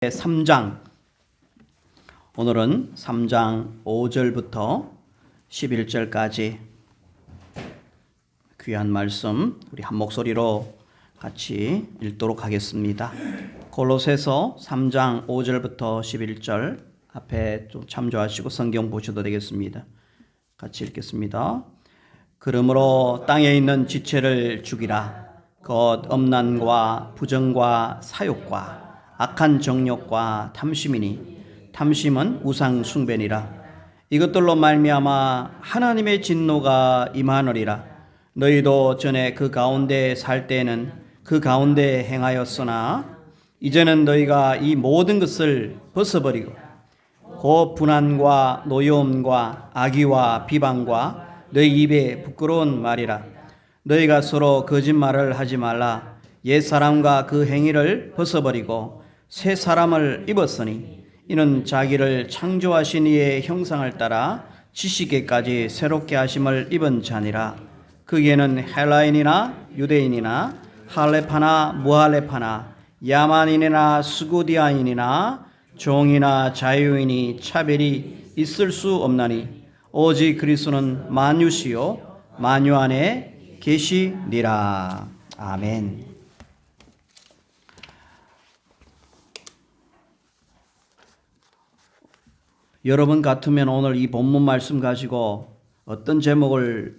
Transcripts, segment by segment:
3장, 오늘은 3장 5절부터 11절까지 귀한 말씀 우리 한 목소리로 같이 읽도록 하겠습니다. 골로새서 3장 5절부터 11절 앞에 좀 참조하시고 성경 보셔도 되겠습니다. 같이 읽겠습니다. 그러므로 땅에 있는 지체를 죽이라. 곧 음란과 부정과 사욕과 악한 정욕과 탐심이니 탐심은 우상 숭배니라. 이것들로 말미암아 하나님의 진노가 임하느니라. 너희도 전에 그 가운데 살 때에는 그 가운데 행하였으나 이제는 너희가 이 모든 것을 벗어버리고 곧 분한과 노여움과 악의와 비방과 너희 입에 부끄러운 말이라. 너희가 서로 거짓말을 하지 말라. 옛 사람과 그 행위를 벗어버리고 새 사람을 입었으니 이는 자기를 창조하신 이의 형상을 따라 지식에까지 새롭게 하심을 입은 자니라. 거기에는 헬라인이나 유대인이나 할레파나 무할레파나 야만인이나 스구디아인이나 종이나 자유인이 차별이 있을 수 없나니 오직 그리스도는 만유시요 만유 안에 계시니라. 아멘. 여러분 같으면 오늘 이 본문 말씀 가지고 어떤 제목을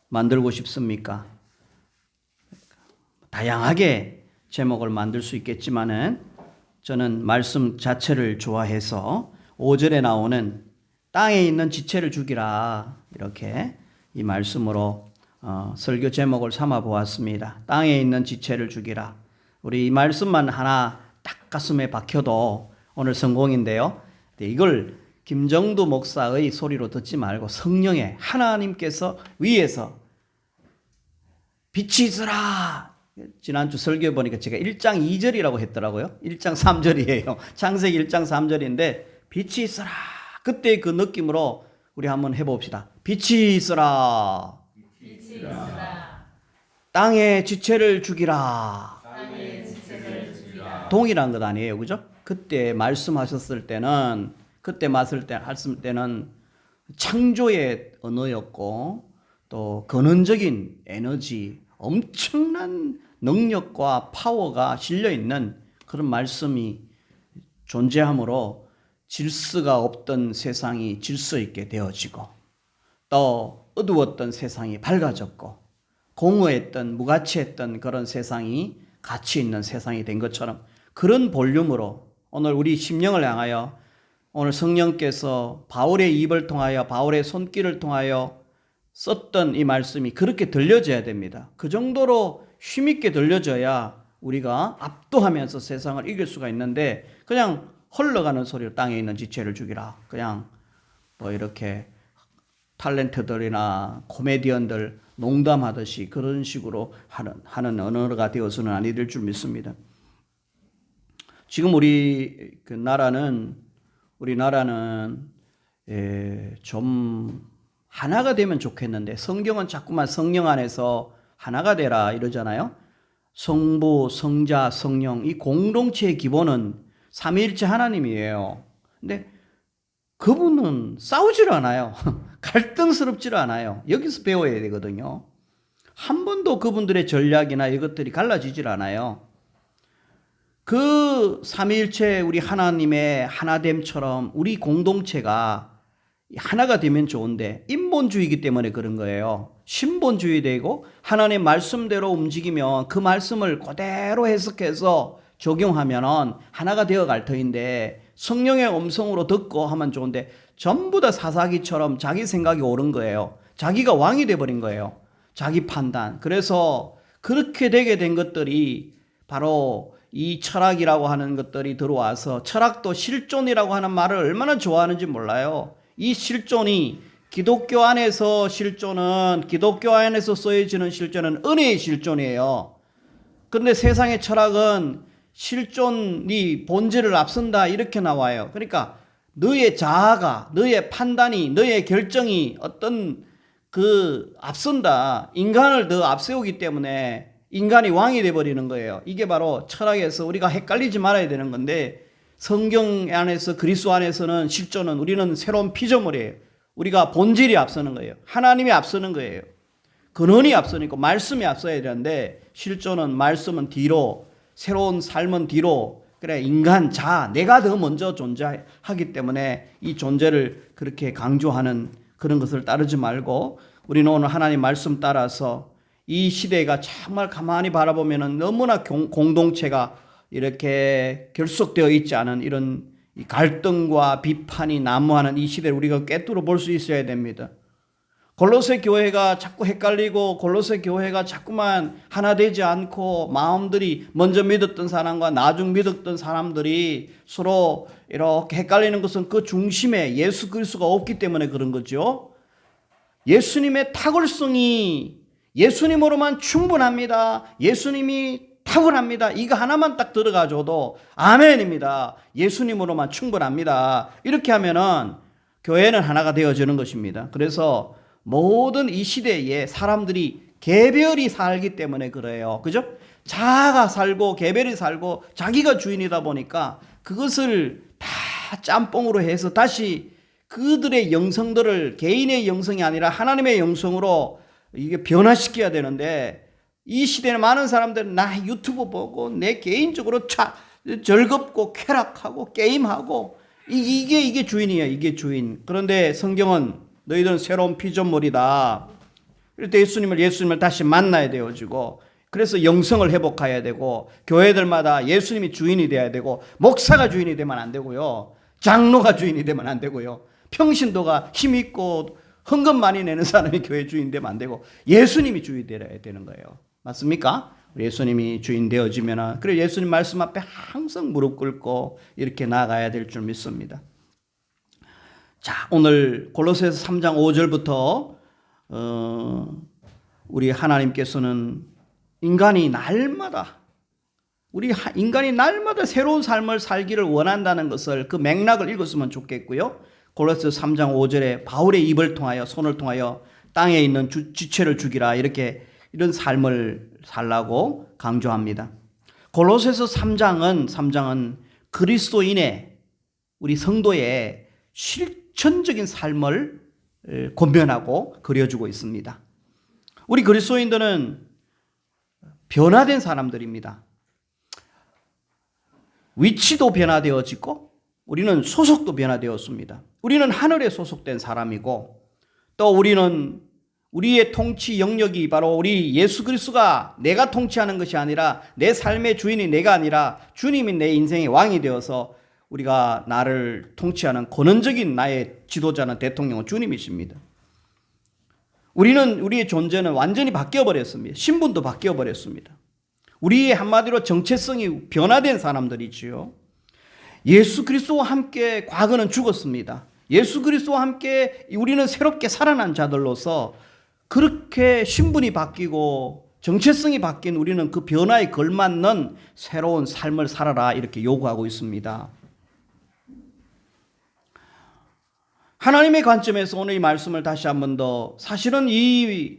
만들고 싶습니까? 다양하게 제목을 만들 수 있겠지만은 저는 말씀 자체를 좋아해서 5절에 나오는 땅에 있는 지체를 죽이라, 이렇게 이 말씀으로 설교 제목을 삼아 보았습니다. 땅에 있는 지체를 죽이라. 우리 이 말씀만 하나 딱 가슴에 박혀도 오늘 성공인데요. 이걸 김정두 목사의 소리로 듣지 말고 성령의 하나님께서 위에서 빛이 있으라. 지난주 설교해 보니까 제가 1장 2절이라고 했더라고요. 1장 3절이에요. 창세기 1장 3절인데 빛이 있으라. 그때 그 느낌으로 우리 한번 해봅시다. 빛이 있으라. 빛이 있으라. 땅의 지체를 죽이라. 땅의 지체를 죽이라. 동일한 것 아니에요, 그죠? 그때 말씀하셨을 때는, 그때 했을 때는 창조의 언어였고 또 근원적인 에너지, 엄청난 능력과 파워가 실려 있는 그런 말씀이 존재하므로 질서가 없던 세상이 질서 있게 되어지고 또 어두웠던 세상이 밝아졌고 공허했던 무가치했던 그런 세상이 가치 있는 세상이 된 것처럼 그런 볼륨으로 오늘 우리 심령을 향하여 오늘 성령께서 바울의 입을 통하여 바울의 손길을 통하여 썼던 이 말씀이 그렇게 들려져야 됩니다. 그 정도로 힘있게 들려져야 우리가 압도하면서 세상을 이길 수가 있는데 그냥 흘러가는 소리로 땅에 있는 지체를 죽이라. 그냥 뭐 이렇게 탤런트들이나 코미디언들 농담하듯이 그런 식으로 하는 언어가 되어서는 아니 될 줄 믿습니다. 지금 우리나라는 좀 하나가 되면 좋겠는데 성경은 자꾸만 성령 안에서 하나가 되라 이러잖아요. 성부, 성자, 성령 이 공동체의 기본은 삼위일체 하나님이에요. 근데 그분은 싸우질 않아요. 갈등스럽지를 않아요. 여기서 배워야 되거든요. 한 번도 그분들의 전략이나 이것들이 갈라지질 않아요. 그 삼위일체 우리 하나님의 하나됨처럼 우리 공동체가 하나가 되면 좋은데 인본주의이기 때문에 그런 거예요. 신본주의되고 하나님의 말씀대로 움직이면 그 말씀을 그대로 해석해서 적용하면 하나가 되어갈 터인데 성령의 음성으로 듣고 하면 좋은데 전부 다 사사기처럼 자기 생각이 옳은 거예요. 자기가 왕이 돼버린 거예요. 자기 판단. 그래서 그렇게 되게 된 것들이 바로 이 철학이라고 하는 것들이 들어와서 철학도 실존이라고 하는 말을 얼마나 좋아하는지 몰라요. 이 실존이 기독교 안에서 실존은 기독교 안에서 쓰여지는 실존은 은혜의 실존이에요. 그런데 세상의 철학은 실존이 본질을 앞선다 이렇게 나와요. 그러니까 너의 자아가, 너의 판단이, 너의 결정이 어떤 앞선다. 인간을 더 앞세우기 때문에 인간이 왕이 돼버리는 거예요. 이게 바로 철학에서 우리가 헷갈리지 말아야 되는 건데, 성경 안에서 그리스도 안에서는 실존은 우리는 새로운 피조물이에요. 우리가 본질이 앞서는 거예요. 하나님이 앞서는 거예요. 근원이 앞서니까 말씀이 앞서야 되는데, 실존은 말씀은 뒤로, 새로운 삶은 뒤로, 그래 인간 자 내가 더 먼저 존재하기 때문에 이 존재를 그렇게 강조하는 그런 것을 따르지 말고, 우리는 오늘 하나님 말씀 따라서 이 시대가 정말 가만히 바라보면 너무나 공동체가 이렇게 결속되어 있지 않은 이런 갈등과 비판이 난무하는 이 시대를 우리가 꿰뚫어 볼 수 있어야 됩니다. 골로새 교회가 자꾸 헷갈리고, 골로새 교회가 자꾸만 하나 되지 않고, 마음들이 먼저 믿었던 사람과 나중 믿었던 사람들이 서로 이렇게 헷갈리는 것은 그 중심에 예수 그리스도가 없기 때문에 그런 거죠. 예수님의 탁월성이 예수님으로만 충분합니다. 예수님이 탁월합니다. 이거 하나만 딱 들어가줘도 아멘입니다. 예수님으로만 충분합니다. 이렇게 하면은 교회는 하나가 되어지는 것입니다. 그래서 모든 이 시대에 사람들이 개별이 살기 때문에 그래요. 그죠? 자아가 살고 개별이 살고 자기가 주인이다 보니까 그것을 다 짬뽕으로 해서 다시 그들의 영성들을 개인의 영성이 아니라 하나님의 영성으로 이게 변화시켜야 되는데, 이 시대는 많은 사람들은 나 유튜브 보고 내 개인적으로 즐겁고 쾌락하고 게임하고 이게 주인이야. 이게 주인. 그런데 성경은 너희들은 새로운 피조물이다. 이럴 때 예수님을 다시 만나야 되어지고, 그래서 영성을 회복해야 되고, 교회들마다 예수님이 주인이 돼야 되고, 목사가 주인이 되면 안 되고요, 장로가 주인이 되면 안 되고요, 평신도가 힘있고 헌금 많이 내는 사람이 교회 주인 되면 안 되고, 예수님이 주인 되어야 되는 거예요. 맞습니까? 예수님이 주인 되어지면, 그래 예수님 말씀 앞에 항상 무릎 꿇고 이렇게 나아가야 될 줄 믿습니다. 자, 오늘 골로새서 3장 5절부터 우리 하나님께서는 인간이 날마다 새로운 삶을 살기를 원한다는 것을, 그 맥락을 읽었으면 좋겠고요. 골로새서 3장 5절에 바울의 입을 통하여, 손을 통하여 땅에 있는 지체를 죽이라, 이런 삶을 살라고 강조합니다. 골로새서 3장은 그리스도인의, 우리 성도의 실천적인 삶을 권면하고 그려주고 있습니다. 우리 그리스도인들은 변화된 사람들입니다. 위치도 변화되어지고 우리는 소속도 변화되었습니다. 우리는 하늘에 소속된 사람이고, 또 우리는 우리의 통치 영역이 바로 우리 예수 그리스도가 내가 통치하는 것이 아니라, 내 삶의 주인이 내가 아니라 주님이 내 인생의 왕이 되어서 우리가 나를 통치하는 근원적인 나의 지도자는, 대통령은 주님이십니다. 우리의 존재는 완전히 바뀌어버렸습니다. 신분도 바뀌어버렸습니다. 우리의 한마디로 정체성이 변화된 사람들이지요. 예수 그리스도와 함께 과거는 죽었습니다. 예수 그리스도와 함께 우리는 새롭게 살아난 자들로서 그렇게 신분이 바뀌고 정체성이 바뀐 우리는 그 변화에 걸맞는 새로운 삶을 살아라, 이렇게 요구하고 있습니다. 하나님의 관점에서 오늘 이 말씀을 다시 한 번 더, 사실은 이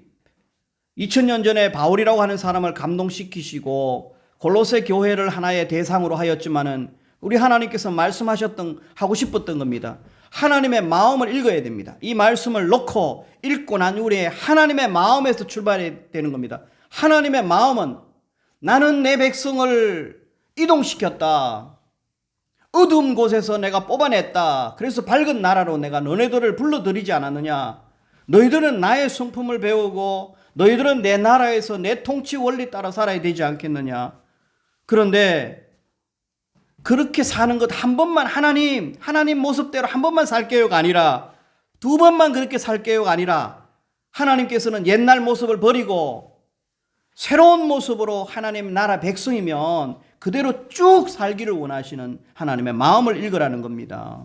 2000년 전에 바울이라고 하는 사람을 감동시키시고 골로새 교회를 하나의 대상으로 하였지만은, 우리 하나님께서 하고 싶었던 겁니다. 하나님의 마음을 읽어야 됩니다. 이 말씀을 놓고 읽고 난 후에 하나님의 마음에서 출발해야 되는 겁니다. 하나님의 마음은, 나는 내 백성을 이동시켰다. 어두운 곳에서 내가 뽑아냈다. 그래서 밝은 나라로 내가 너네들을 불러들이지 않았느냐. 너희들은 나의 성품을 배우고 너희들은 내 나라에서 내 통치 원리 따라 살아야 되지 않겠느냐. 그런데 그렇게 사는 것 한 번만, 하나님 모습대로 한 번만 살게요가 아니라, 두 번만 그렇게 살게요가 아니라, 하나님께서는 옛날 모습을 버리고 새로운 모습으로 하나님 나라 백성이면 그대로 쭉 살기를 원하시는 하나님의 마음을 읽으라는 겁니다.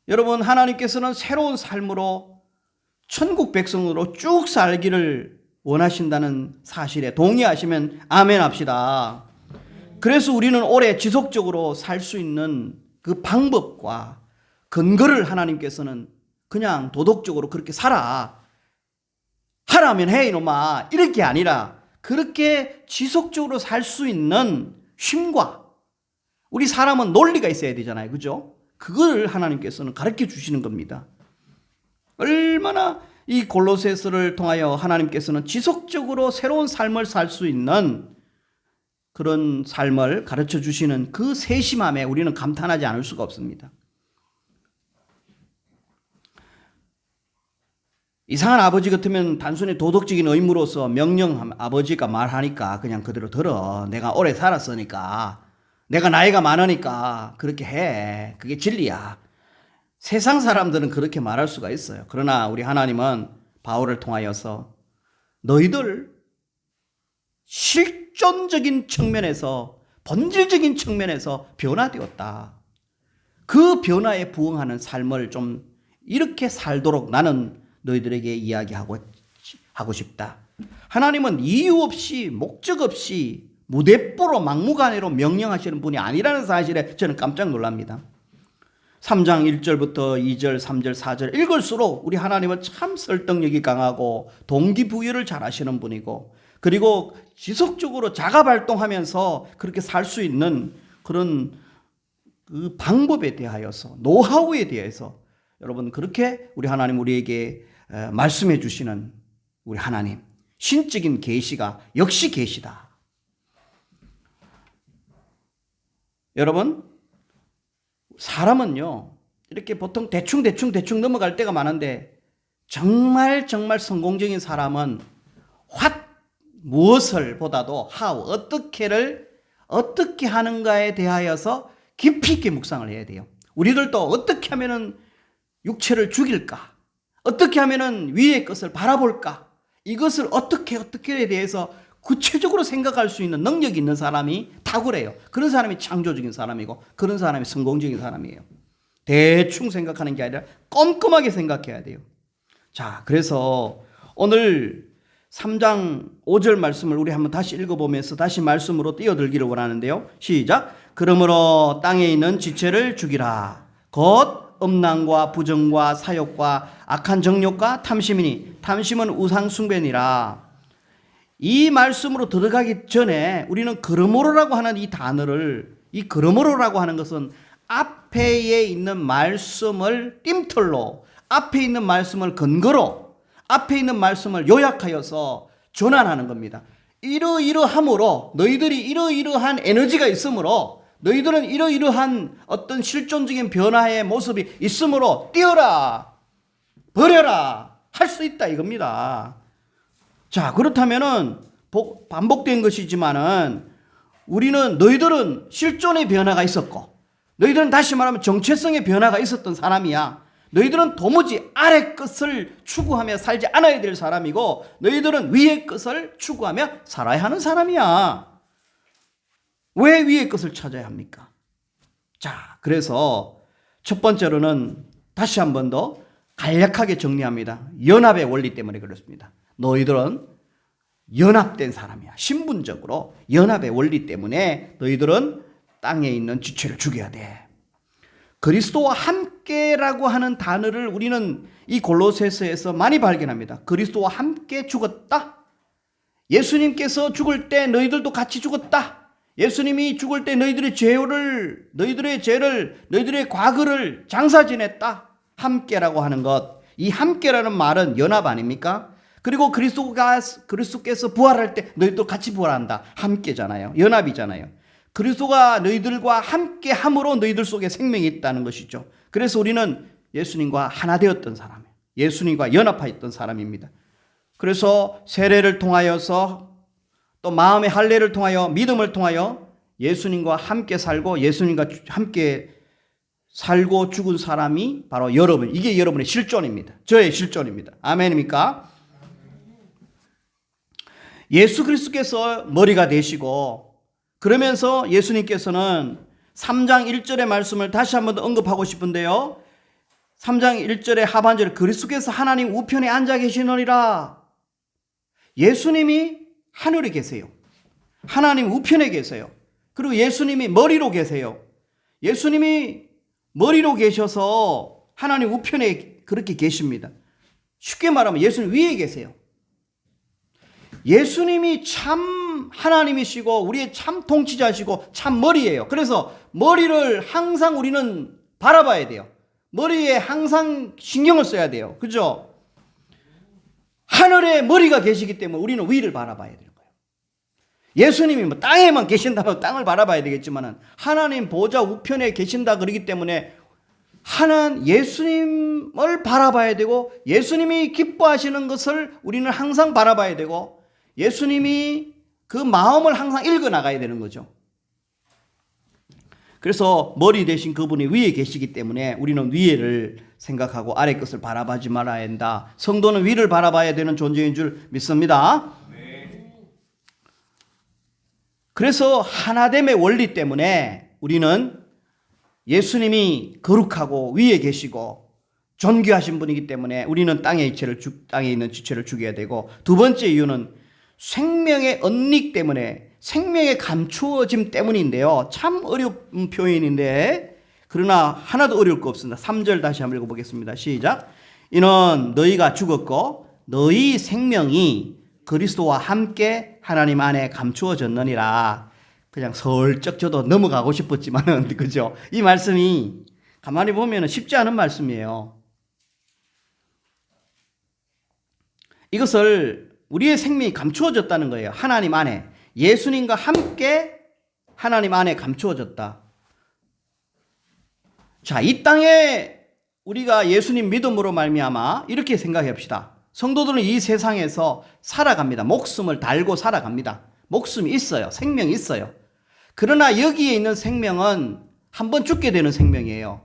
여러분, 하나님께서는 새로운 삶으로 천국 백성으로 쭉 살기를 원하신다는 사실에 동의하시면 아멘 합시다. 그래서 우리는 오래 지속적으로 살 수 있는 그 방법과 근거를 하나님께서는 그냥 도덕적으로 그렇게 살아, 하라면 해 이놈아, 이렇게 아니라 그렇게 지속적으로 살 수 있는 힘과, 우리 사람은 논리가 있어야 되잖아요. 그죠? 그걸 하나님께서는 가르쳐 주시는 겁니다. 얼마나 이 골로새서를 통하여 하나님께서는 지속적으로 새로운 삶을 살 수 있는 그런 삶을 가르쳐 주시는 그 세심함에 우리는 감탄하지 않을 수가 없습니다. 이상한 아버지 같으면 단순히 도덕적인 의무로서 명령하면 아버지가 말하니까 그냥 그대로 들어. 내가 오래 살았으니까, 내가 나이가 많으니까 그렇게 해. 그게 진리야. 세상 사람들은 그렇게 말할 수가 있어요. 그러나 우리 하나님은 바울을 통하여서 너희들 실존적인 측면에서, 본질적인 측면에서 변화되었다. 그 변화에 부응하는 삶을 좀 이렇게 살도록 나는 너희들에게 이야기하고 싶다. 하나님은 이유 없이, 목적 없이 무대뽀로 막무가내로 명령하시는 분이 아니라는 사실에 저는 깜짝 놀랍니다. 3장 1절부터 2절, 3절, 4절 읽을수록 우리 하나님은 참 설득력이 강하고 동기부여를 잘 하시는 분이고, 그리고 지속적으로 자가발동하면서 그렇게 살 수 있는 그런 그 방법에 대하여서, 노하우에 대해서 여러분 그렇게 우리 하나님 우리에게 말씀해 주시는 우리 하나님, 신적인 계시가 역시 계시다. 여러분, 사람은요 이렇게 보통 대충 넘어갈 때가 많은데, 정말 성공적인 사람은 무엇을 보다도 how, 어떻게 하는가에 대하여서 깊이 있게 묵상을 해야 돼요. 우리들도 어떻게 하면은 육체를 죽일까? 어떻게 하면은 위의 것을 바라볼까? 이것을 어떻게에 대해서 구체적으로 생각할 수 있는 능력이 있는 사람이 탁월해요. 그런 사람이 창조적인 사람이고, 그런 사람이 성공적인 사람이에요. 대충 생각하는 게 아니라 꼼꼼하게 생각해야 돼요. 자, 그래서 오늘 3장 5절 말씀을 우리 한번 다시 읽어보면서 다시 말씀으로 뛰어들기를 원하는데요. 시작. 그러므로 땅에 있는 지체를 죽이라. 곧 음란과 부정과 사욕과 악한 정욕과 탐심이니 탐심은 우상 숭배니라. 이 말씀으로 들어가기 전에 우리는 그러므로라고 하는 이 단어를, 이 그러므로라고 하는 것은 앞에 있는 말씀을 띠틀로, 앞에 있는 말씀을 근거로, 앞에 있는 말씀을 요약하여서 전환하는 겁니다. 이러이러함으로, 너희들이 이러이러한 에너지가 있으므로, 너희들은 이러이러한 어떤 실존적인 변화의 모습이 있으므로 뛰어라, 버려라, 할 수 있다 이겁니다. 자, 그렇다면은 반복된 것이지만은 우리는, 너희들은 실존의 변화가 있었고, 너희들은 다시 말하면 정체성의 변화가 있었던 사람이야. 너희들은 도무지 아래 것을 추구하며 살지 않아야 될 사람이고, 너희들은 위의 것을 추구하며 살아야 하는 사람이야. 왜 위의 것을 찾아야 합니까? 자, 그래서 첫 번째로는 다시 한 번 더 간략하게 정리합니다. 연합의 원리 때문에 그렇습니다. 너희들은 연합된 사람이야. 신분적으로 연합의 원리 때문에 너희들은 땅에 있는 지체를 죽여야 돼. 그리스도와 함께라고 하는 단어를 우리는 이 골로새서에서 많이 발견합니다. 그리스도와 함께 죽었다. 예수님께서 죽을 때 너희들도 같이 죽었다. 예수님이 죽을 때 너희들의 죄를, 너희들의 과거를 장사 지냈다. 함께라고 하는 것, 이 함께라는 말은 연합 아닙니까? 그리고 그리스도께서 부활할 때 너희도 같이 부활한다. 함께잖아요. 연합이잖아요. 그리스도가 너희들과 함께 함으로 너희들 속에 생명이 있다는 것이죠. 그래서 우리는 예수님과 하나 되었던 사람이에요. 예수님과 연합하였던 사람입니다. 그래서 세례를 통하여서, 또 마음의 할례를 통하여, 믿음을 통하여 예수님과 함께 살고 예수님과 함께 살고 죽은 사람이 바로 여러분, 이게 여러분의 실존입니다. 저의 실존입니다. 아멘입니까? 예수 그리스도께서 머리가 되시고, 그러면서 예수님께서는 3장 1절의 말씀을 다시 한번 더 언급하고 싶은데요. 3장 1절의 하반절에 그리스도께서 하나님 우편에 앉아 계시느니라. 예수님이 하늘에 계세요. 하나님 우편에 계세요. 그리고 예수님이 머리로 계세요. 예수님이 머리로 계셔서 하나님 우편에 그렇게 계십니다. 쉽게 말하면 예수님 위에 계세요. 예수님이 참 하나님이시고 우리의 참 통치자시고 참 머리예요. 그래서 머리를 항상 우리는 바라봐야 돼요. 머리에 항상 신경을 써야 돼요. 그죠? 하늘에 머리가 계시기 때문에 우리는 위를 바라봐야 되는 거예요. 예수님이 뭐 땅에만 계신다면 땅을 바라봐야 되겠지만 하나님 보좌 우편에 계신다 그러기 때문에 예수님을 바라봐야 되고 예수님이 기뻐하시는 것을 우리는 항상 바라봐야 되고 예수님이 그 마음을 항상 읽어나가야 되는 거죠. 그래서 머리 대신 그분이 위에 계시기 때문에 우리는 위를 생각하고 아래 것을 바라보지 말아야 한다. 성도는 위를 바라봐야 되는 존재인 줄 믿습니다. 그래서 하나됨의 원리 때문에 우리는 예수님이 거룩하고 위에 계시고 존귀하신 분이기 때문에 우리는 땅에 있는 지체를 죽여야 되고, 두 번째 이유는 생명의 언닉 때문에, 생명의 감추어짐 때문인데요. 참 어려운 표현인데 그러나 하나도 어려울 거 없습니다. 3절 다시 한번 읽어보겠습니다. 시작. 이는 너희가 죽었고 너희 생명이 그리스도와 함께 하나님 안에 감추어졌느니라. 그냥 슬쩍 저도 넘어가고 싶었지만은 그죠? 이 말씀이 가만히 보면 쉽지 않은 말씀이에요. 이것을 우리의 생명이 감추어졌다는 거예요. 하나님 안에, 예수님과 함께 하나님 안에 감추어졌다. 자, 이 땅에 우리가 예수님 믿음으로 말미암아 이렇게 생각해 봅시다. 성도들은 이 세상에서 살아갑니다. 목숨을 달고 살아갑니다. 목숨이 있어요. 생명이 있어요. 그러나 여기에 있는 생명은 한번 죽게 되는 생명이에요.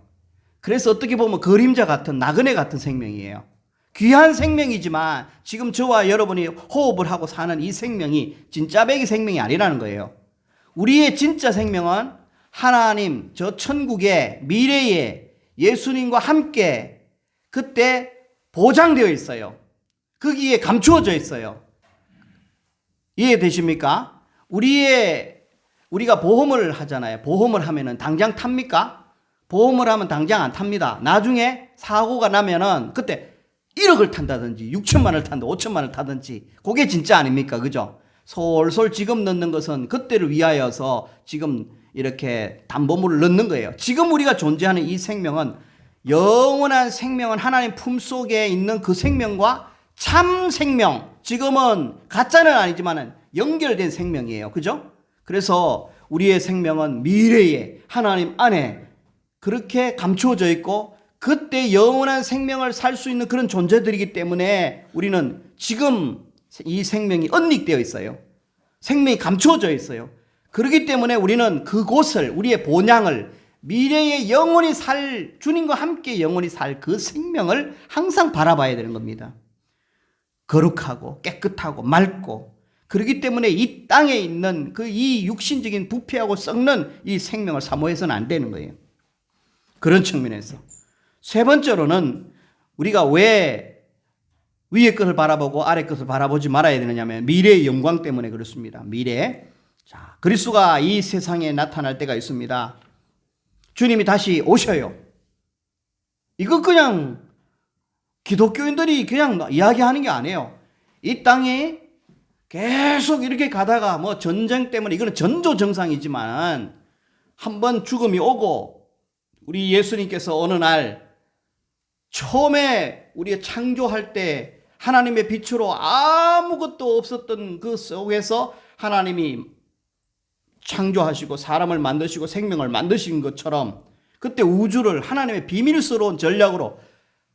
그래서 어떻게 보면 그림자 같은, 나그네 같은 생명이에요. 귀한 생명이지만 지금 저와 여러분이 호흡을 하고 사는 이 생명이 진짜 백의 생명이 아니라는 거예요. 우리의 진짜 생명은 하나님, 저 천국의 미래에 예수님과 함께 그때 보장되어 있어요. 거기에 감추어져 있어요. 이해되십니까? 우리가 보험을 하잖아요. 보험을 하면은 당장 탑니까? 보험을 하면 당장 안 탑니다. 나중에 사고가 나면은 그때 1억을 탄다든지 6천만 원을 탄다 5천만 원을 타든지, 그게 진짜 아닙니까? 그죠? 솔솔 지금 넣는 것은 그때를 위하여서 지금 이렇게 담보물을 넣는 거예요. 지금 우리가 존재하는 이 생명은, 영원한 생명은 하나님 품속에 있는 그 생명과 참 생명, 지금은 가짜는 아니지만 연결된 생명이에요. 그죠? 그래서 우리의 생명은 미래에 하나님 안에 그렇게 감추어져 있고 그때 영원한 생명을 살 수 있는 그런 존재들이기 때문에 우리는 지금 이 생명이 언닉되어 있어요. 생명이 감추어져 있어요. 그렇기 때문에 우리는 그곳을, 우리의 본향을, 미래에 영원히 주님과 함께 영원히 살 그 생명을 항상 바라봐야 되는 겁니다. 거룩하고 깨끗하고 맑고, 그렇기 때문에 이 땅에 있는 이 육신적인 부패하고 썩는 이 생명을 사모해서는 안 되는 거예요. 그런 측면에서. 세 번째로는 우리가 왜 위의 것을 바라보고 아래 것을 바라보지 말아야 되느냐면 미래의 영광 때문에 그렇습니다. 미래. 자, 그리스도가 이 세상에 나타날 때가 있습니다. 주님이 다시 오셔요. 이거 그냥 기독교인들이 그냥 이야기하는 게 아니에요. 이 땅에 계속 이렇게 가다가 뭐 전쟁 때문에, 이거는 전조정상이지만 한번 죽음이 오고 우리 예수님께서 어느 날 처음에 우리가 창조할 때 하나님의 빛으로 아무것도 없었던 그 속에서 하나님이 창조하시고 사람을 만드시고 생명을 만드신 것처럼 그때 우주를 하나님의 비밀스러운 전략으로,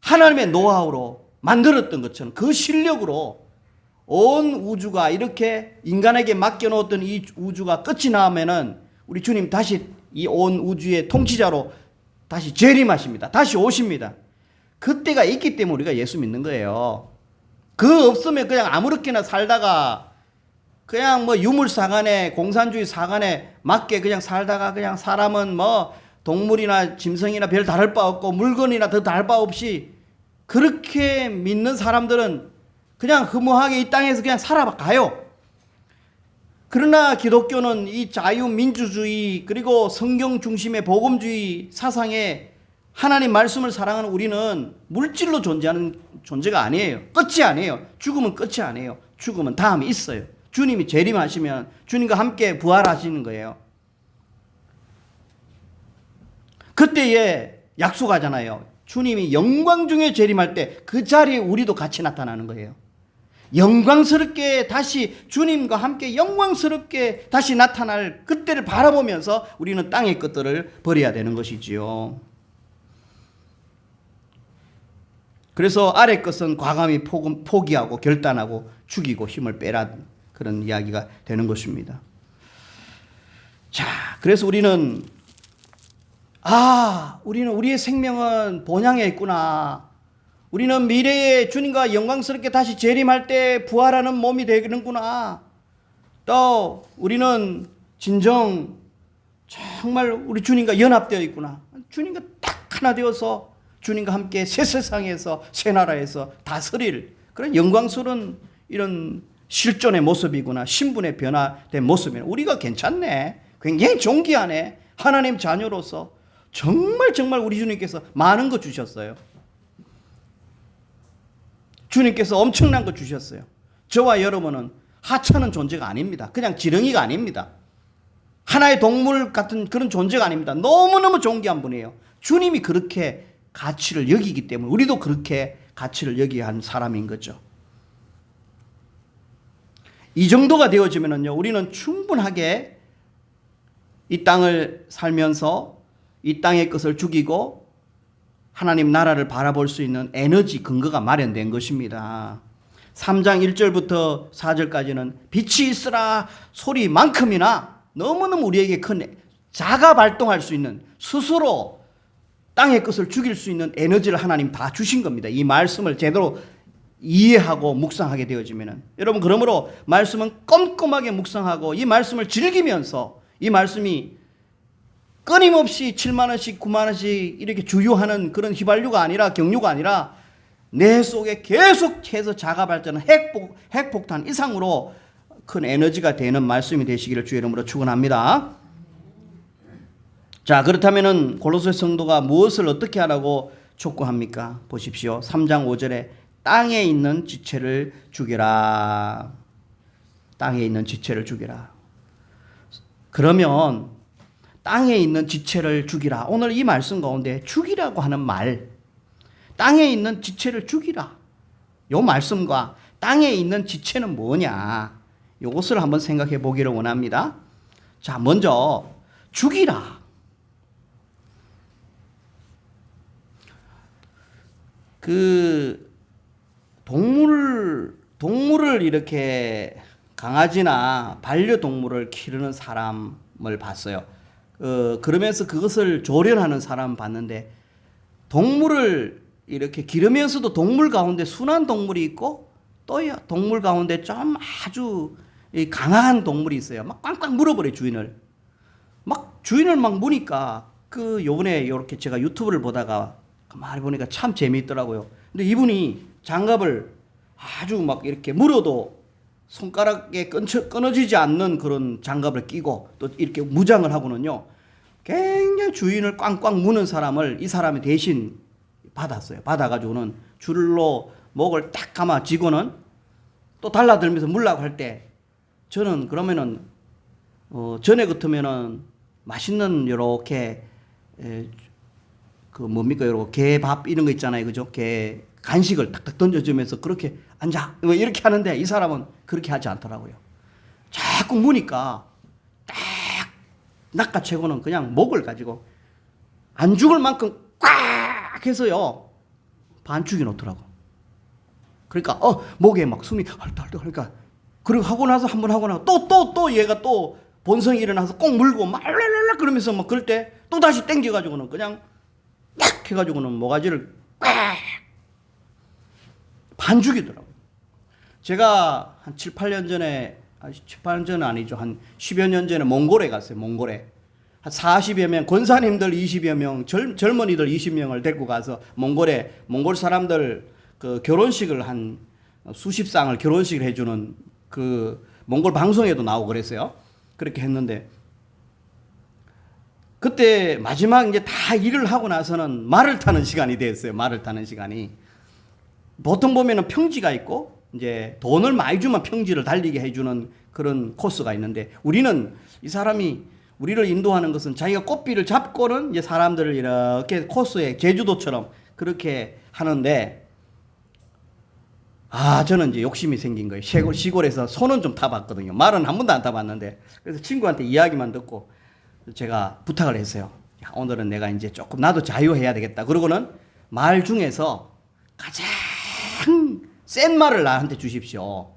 하나님의 노하우로 만들었던 것처럼 그 실력으로 온 우주가 이렇게 인간에게 맡겨놓았던 이 우주가 끝이 나면은 우리 주님 다시 이 온 우주의 통치자로 다시 재림하십니다. 다시 오십니다. 그때가 있기 때문에 우리가 예수 믿는 거예요. 그 없으면 그냥 아무렇게나 살다가 그냥 뭐 유물사관에, 공산주의 사관에 맞게 그냥 살다가 그냥 사람은 뭐 동물이나 짐승이나 별 다를 바 없고 물건이나 더 다를 바 없이 그렇게 믿는 사람들은 그냥 허무하게 이 땅에서 그냥 살아가요. 그러나 기독교는 이 자유민주주의 그리고 성경 중심의 복음주의 사상에 하나님 말씀을 사랑하는 우리는 물질로 존재하는 존재가 아니에요. 끝이 아니에요. 죽으면 끝이 아니에요. 죽으면 다음이 있어요. 주님이 재림하시면 주님과 함께 부활하시는 거예요. 그때에 약속하잖아요. 주님이 영광 중에 재림할 때 그 자리에 우리도 같이 나타나는 거예요. 영광스럽게 다시 주님과 함께 영광스럽게 다시 나타날 그때를 바라보면서 우리는 땅의 것들을 버려야 되는 것이지요. 그래서 아래 것은 과감히 포기하고 결단하고 죽이고 힘을 빼라, 그런 이야기가 되는 것입니다. 자, 그래서 우리는 우리의 생명은 본향에 있구나. 우리는 미래에 주님과 영광스럽게 다시 재림할 때 부활하는 몸이 되는구나. 또 우리는 진정 정말 우리 주님과 연합되어 있구나. 주님과 딱 하나 되어서 주님과 함께 새 세상에서 새 나라에서 다스릴 그런 영광스러운 이런 실존의 모습이구나. 신분의 변화된 모습이네. 우리가 괜찮네. 굉장히 존귀하네. 하나님 자녀로서 정말 우리 주님께서 많은 거 주셨어요. 주님께서 엄청난 거 주셨어요. 저와 여러분은 하찮은 존재가 아닙니다. 그냥 지렁이가 아닙니다. 하나의 동물 같은 그런 존재가 아닙니다. 너무너무 존귀한 분이에요. 주님이 그렇게 가치를 여기기 때문에 우리도 그렇게 가치를 여기야 하는 사람인 거죠. 이 정도가 되어지면요, 우리는 충분하게 이 땅을 살면서 이 땅의 것을 죽이고 하나님 나라를 바라볼 수 있는 에너지 근거가 마련된 것입니다. 3장 1절부터 4절까지는 빛이 있으라 소리만큼이나 너무너무 우리에게 큰 자가 발동할 수 있는 스스로 땅의 것을 죽일 수 있는 에너지를 하나님 다 주신 겁니다. 이 말씀을 제대로 이해하고 묵상하게 되어지면은, 여러분, 그러므로 말씀은 꼼꼼하게 묵상하고 이 말씀을 즐기면서 이 말씀이 끊임없이 7만 원씩 9만 원씩 이렇게 주유하는 그런 휘발유가 아니라 경유가 아니라 내 속에 계속해서 자가 발전한 핵폭탄 이상으로 큰 에너지가 되는 말씀이 되시기를 주의 이름으로 축원합니다. 자, 그렇다면은 골로새 성도가 무엇을 어떻게 하라고 촉구합니까? 보십시오. 3장 5절에 땅에 있는 지체를 죽여라. 땅에 있는 지체를 죽여라. 그러면 땅에 있는 지체를 죽이라. 오늘 이 말씀 가운데 죽이라고 하는 말, 땅에 있는 지체를 죽이라. 요 말씀과 땅에 있는 지체는 뭐냐? 이것을 한번 생각해 보기를 원합니다. 자, 먼저 죽이라. 그 동물을 이렇게 강아지나 반려동물을 기르는 사람을 봤어요. 그러면서 그것을 조련하는 사람 봤는데, 동물을 이렇게 기르면서도 동물 가운데 순한 동물이 있고 또 동물 가운데 좀 아주 강한 동물이 있어요. 막 꽝꽝 물어버려 주인을. 막 주인을 막 무니까 요번에 이렇게 제가 유튜브를 보다가 가만히 보니까 참 재미있더라고요. 근데 이분이 장갑을 아주 막 이렇게 물어도 손가락에 끊어지지 않는 그런 장갑을 끼고 또 이렇게 무장을 하고는요, 굉장히 주인을 꽝꽝 무는 사람을 이 사람이 대신 받았어요. 받아가지고는 줄로 목을 딱 감아쥐고는 또 달라들면서 물라고 할 때, 저는 그러면은 전에 같으면은 맛있는 요렇게 요렇게 개밥 이런 거 있잖아요, 그죠? 개 간식을 탁탁 던져주면서 그렇게 앉아 이렇게 하는데, 이 사람은 그렇게 하지 않더라고요. 자꾸 무니까 딱 낚아채고는 그냥 목을 가지고 안 죽을 만큼 꽉 해서요 반죽이 놓더라고. 그러니까 목에 막 숨이 헐떡헐떡. 그러니까 그리고 하고 나서 한번 하고 나서 또 얘가 또 본성이 일어나서 꼭 물고 막 랄랄랄 그러면서 막 그럴 때 또 다시 땡겨가지고는 그냥 딱 해가지고는 모가지를 꽉 반죽이더라고요. 제가 한 7, 8년 전에, 7, 8년 전은 아니죠. 한 10여 년 전에 몽골에 갔어요. 몽골에. 한 40여 명, 권사님들 20여 명, 젊은이들 20명을 데리고 가서 몽골 사람들 그 결혼식을 한 수십 쌍을 결혼식을 해주는 그 몽골 방송에도 나오고 그랬어요. 그렇게 했는데, 그때 마지막 이제 다 일을 하고 나서는 말을 타는 시간이 됐어요. 말을 타는 시간이. 보통 보면은 평지가 있고 이제 돈을 많이 주면 평지를 달리게 해주는 그런 코스가 있는데, 우리는 이 사람이 우리를 인도하는 것은 자기가 꽃비를 잡고는 이제 사람들을 이렇게 코스에 제주도처럼 그렇게 하는데, 저는 이제 욕심이 생긴 거예요. 시골에서 손은 좀 타봤거든요. 말은 한 번도 안 타봤는데, 그래서 친구한테 이야기만 듣고 제가 부탁을 했어요. 야, 오늘은 내가 이제 조금 나도 자유해야 되겠다. 그러고는 말 중에서 가장 센 말을 나한테 주십시오.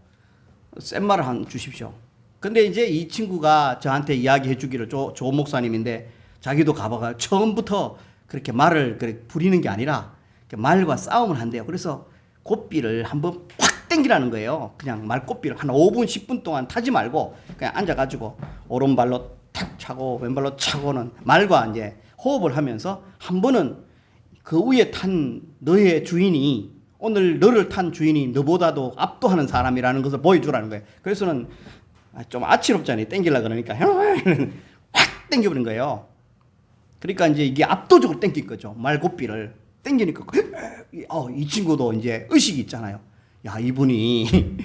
센 말을 주십시오. 근데 이제 이 친구가 저한테 이야기해 주기를, 조 목사님인데 자기도 가봐가 처음부터 그렇게 말을 그렇게 부리는 게 아니라 말과 싸움을 한대요. 그래서 꽃비를 한번 확 땡기라는 거예요. 그냥 말 꽃비를 한 5분 10분 동안 타지 말고 그냥 앉아가지고 오른발로 탁 차고 왼발로 차고는 말과 이제 호흡을 하면서 한 번은 그 위에 탄 너의 주인이, 오늘 너를 탄 주인이 너보다도 압도하는 사람이라는 것을 보여주라는 거예요. 그래서는 좀 아치롭잖아요. 땡기려고 그러니까 확 땡겨버린 거예요. 그러니까 이제 이게 압도적으로 땡긴 거죠. 말고삐를 땡기니까 이 친구도 이제 의식이 있잖아요. 야, 이분이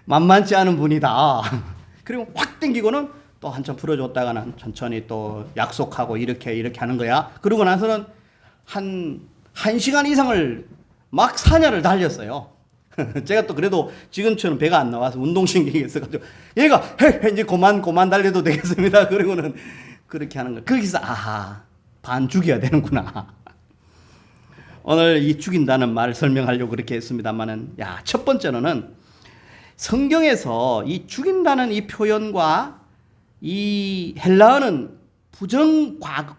만만치 않은 분이다. 그리고 확 땡기고는 또 한참 풀어줬다가는 천천히 또 약속하고 이렇게 하는 거야. 그러고 나서는 한 1시간 이상을 막 사냐를 달렸어요. 제가 또 그래도 지금처럼 배가 안 나와서 운동신경이 있어가지고 얘가 이제 그만 달려도 되겠습니다. 그러고는 그렇게 하는 거예요. 거기서 반 죽여야 되는구나. 오늘 이 죽인다는 말을 설명하려고 그렇게 했습니다만은, 첫 번째로는 성경에서 이 죽인다는 이 표현과 이 헬라어는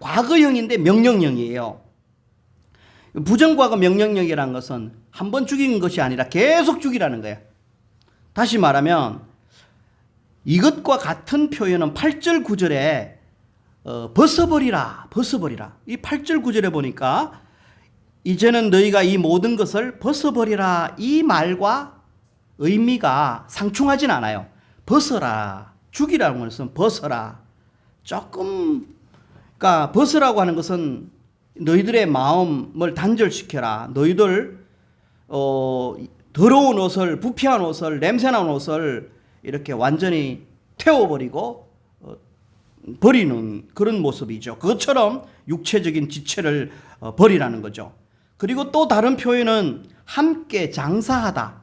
과거형인데 명령형이에요. 부정과거 명령형이라는 것은 한 번 죽인 것이 아니라 계속 죽이라는 거예요. 다시 말하면 이것과 같은 표현은 8절 9절에 벗어버리라. 이 8절 9절에 보니까 이제는 너희가 이 모든 것을 벗어버리라, 이 말과 의미가 상충하진 않아요. 벗어라, 죽이라는 것은 벗어라. 그러니까 벗으라고 하는 것은 너희들의 마음을 단절시켜라. 너희들 더러운 옷을, 부패한 옷을, 냄새나는 옷을 이렇게 완전히 태워버리고 버리는 그런 모습이죠. 그것처럼 육체적인 지체를 버리라는 거죠. 그리고 또 다른 표현은 함께 장사하다.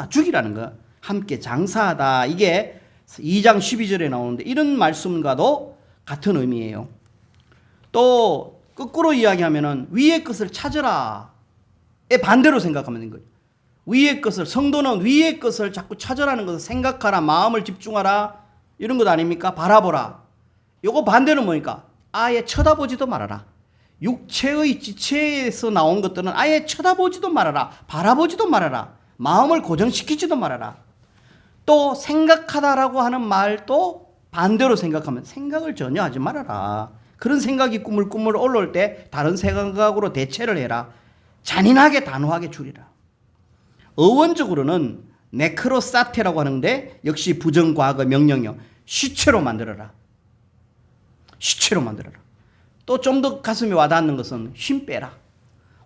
죽이라는 거. 함께 장사하다. 이게 2장 12절에 나오는데 이런 말씀과도 같은 의미예요. 또 거꾸로 이야기하면은 위의 것을 찾으라의 반대로 생각하면 되는 거예요. 위의 것을, 성도는 위의 것을 자꾸 찾으라는 것을 생각하라, 마음을 집중하라, 이런 것 아닙니까? 바라보라. 요거 반대는 뭐니까? 아예 쳐다보지도 말아라. 육체의 지체에서 나온 것들은 아예 쳐다보지도 말아라. 바라보지도 말아라. 마음을 고정시키지도 말아라. 또 생각하다라고 하는 말도 반대로 생각하면 생각을 전혀 하지 말아라. 그런 생각이 꾸물꾸물 올라올 때 다른 생각으로 대체를 해라. 잔인하게 단호하게 줄이라. 어원적으로는 네크로사테라고 하는데 역시 부정과거 명령형. 시체로 만들어라. 또 좀 더 가슴에 와닿는 것은 힘 빼라.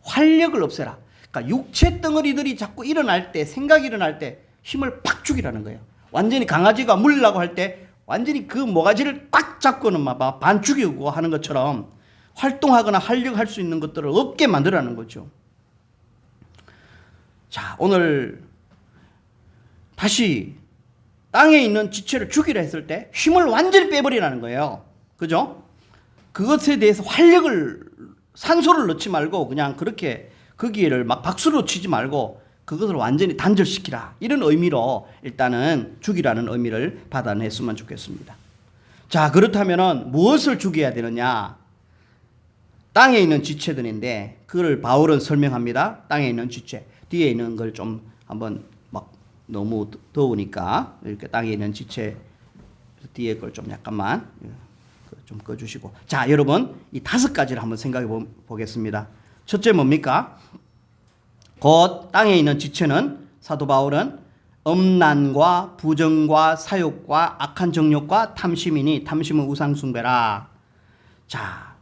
활력을 없애라. 그러니까 육체 덩어리들이 자꾸 일어날 때, 생각이 일어날 때 힘을 팍 죽이라는 거예요. 완전히 강아지가 물려고 할 때 완전히 그 모가지를 꽉 잡고는 막 반 죽이고 하는 것처럼 활동하거나 활력할 수 있는 것들을 없게 만들라는 거죠. 자, 오늘 다시 땅에 있는 지체를 죽이라 했을 때 힘을 완전히 빼버리라는 거예요. 그죠? 그것에 대해서 산소를 넣지 말고 그냥 그렇게 거기를 막 박수로 치지 말고 그것을 완전히 단절시키라. 이런 의미로 일단은 죽이라는 의미를 받아냈으면 좋겠습니다. 자, 그렇다면은 무엇을 죽여야 되느냐? 땅에 있는 지체들인데 그걸 바울은 설명합니다. 땅에 있는 지체. 뒤에 있는 걸 좀 한번 막 너무 더우니까 이렇게 땅에 있는 지체 뒤에 걸 좀 약간만 좀 꺼주시고. 자, 여러분 이 5가지를 한번 생각해 보겠습니다. 첫째 뭡니까? 곧 땅에 있는 지체는 사도 바울은 음란과 부정과 사욕과 악한 정욕과 탐심이니 탐심은 우상숭배라. 자,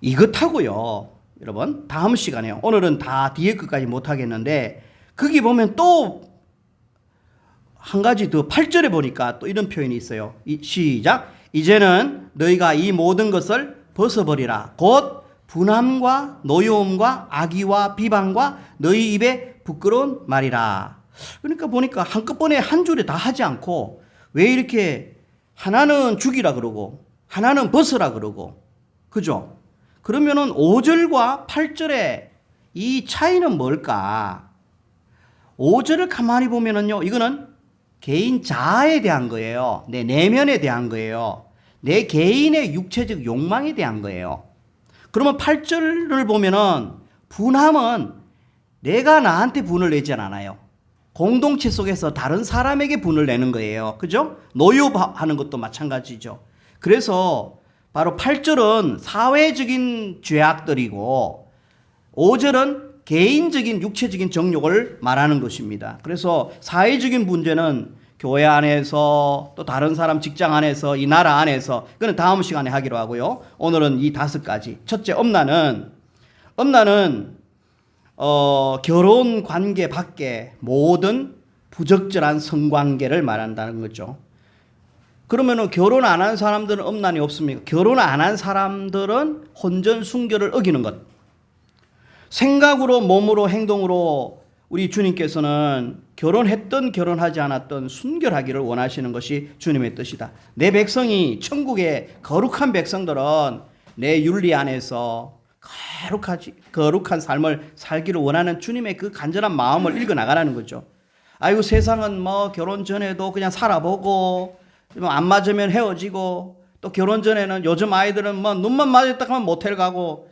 이것하고요. 여러분 다음 시간에요. 오늘은 다 뒤에 끝까지 못하겠는데 거기 보면 또 한 가지 더 8절에 보니까 또 이런 표현이 있어요. 시작. 이제는 너희가 이 모든 것을 벗어버리라. 곧 분함과 노여움과 악의와 비방과 너희 입에 부끄러운 말이라. 그러니까 보니까 한꺼번에 한 줄에 다 하지 않고 왜 이렇게 하나는 죽이라 그러고 하나는 벗으라 그러고 그죠? 그러면은 5절과 8절의 이 차이는 뭘까? 5절을 가만히 보면은요, 이거는 개인 자아에 대한 거예요. 내 내면에 대한 거예요. 내 개인의 육체적 욕망에 대한 거예요. 그러면 8절을 보면은 분함은 내가 나한테 분을 내지 않아요. 공동체 속에서 다른 사람에게 분을 내는 거예요. 그죠? 노여하는 것도 마찬가지죠. 그래서 바로 8절은 사회적인 죄악들이고 5절은 개인적인 육체적인 정욕을 말하는 것입니다. 그래서 사회적인 문제는 교회 안에서 또 다른 사람 직장 안에서 이 나라 안에서 그건 다음 시간에 하기로 하고요. 오늘은 이 5가지. 첫째 엄나는 결혼 관계 밖에 모든 부적절한 성관계를 말한다는 거죠. 그러면은 결혼 안 한 사람들은 엄난이 없습니까? 결혼 안 한 사람들은 혼전 순결을 어기는 것. 생각으로 몸으로 행동으로 우리 주님께서는 결혼했던 결혼하지 않았던 순결하기를 원하시는 것이 주님의 뜻이다. 내 백성이 천국의 거룩한 백성들은 내 윤리 안에서 거룩한 삶을 살기를 원하는 주님의 그 간절한 마음을 읽어 나가라는 거죠. 아이고 세상은 뭐 결혼 전에도 그냥 살아보고 안 맞으면 헤어지고 또 결혼 전에는 요즘 아이들은 뭐 눈만 맞았다 하면 모텔 가고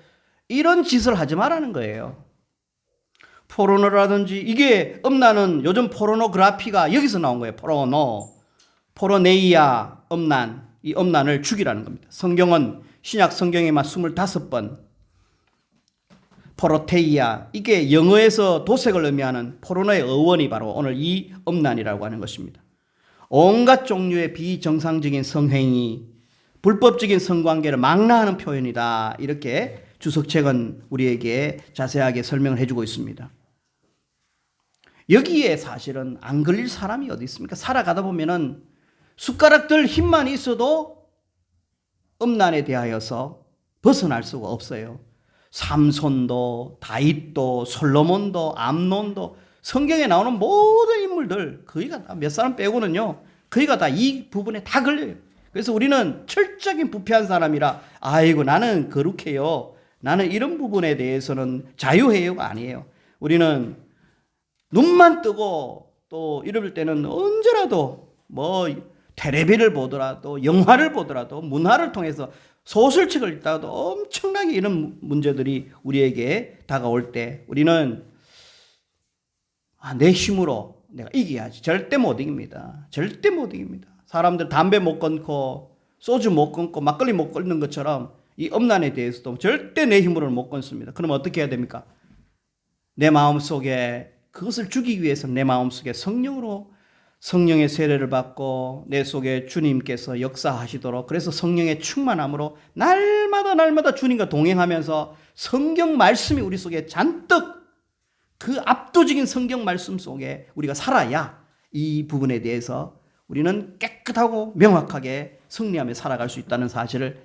이런 짓을 하지 말라는 거예요. 포르노라든지 이게 엄난은 요즘 포르노그라피가 여기서 나온 거예요. 포르네이아 엄난, 이 엄난을 죽이라는 겁니다. 성경은 신약 성경에만 25번 포르테이아 이게 영어에서 도색을 의미하는 포르노의 어원이 바로 오늘 이 엄난이라고 하는 것입니다. 온갖 종류의 비정상적인 성행위, 불법적인 성관계를 망라하는 표현이다. 이렇게 주석책은 우리에게 자세하게 설명을 해주고 있습니다. 여기에 사실은 안 걸릴 사람이 어디 있습니까? 살아가다 보면은 숟가락들 힘만 있어도 음란에 대하여서 벗어날 수가 없어요. 삼손도 다윗도 솔로몬도 암논도 성경에 나오는 모든 인물들 거의가 다 몇 사람 빼고는요. 거의가 다 이 부분에 다 걸려요. 그래서 우리는 철저하게 부패한 사람이라 아이고 나는 거룩해요. 나는 이런 부분에 대해서는 자유해요가 아니에요. 우리는 눈만 뜨고 또 이럴 때는 언제라도 뭐 텔레비를 보더라도 영화를 보더라도 문화를 통해서 소설책을 읽다가도 엄청나게 이런 문제들이 우리에게 다가올 때 우리는 내 힘으로 내가 이겨야지. 절대 못 이깁니다. 절대 못 이깁니다. 사람들 담배 못 끊고 소주 못 끊고 막걸리 못 끊는 것처럼 이 엄난에 대해서도 절대 내 힘으로는 못 끊습니다. 그럼 어떻게 해야 됩니까? 내 마음속에 그것을 주기 위해서 내 마음속에 성령의 세례를 받고 내 속에 주님께서 역사하시도록 그래서 성령의 충만함으로 날마다 주님과 동행하면서 성경 말씀이 우리 속에 잔뜩 그 압도적인 성경 말씀 속에 우리가 살아야 이 부분에 대해서 우리는 깨끗하고 명확하게 승리하며 살아갈 수 있다는 사실을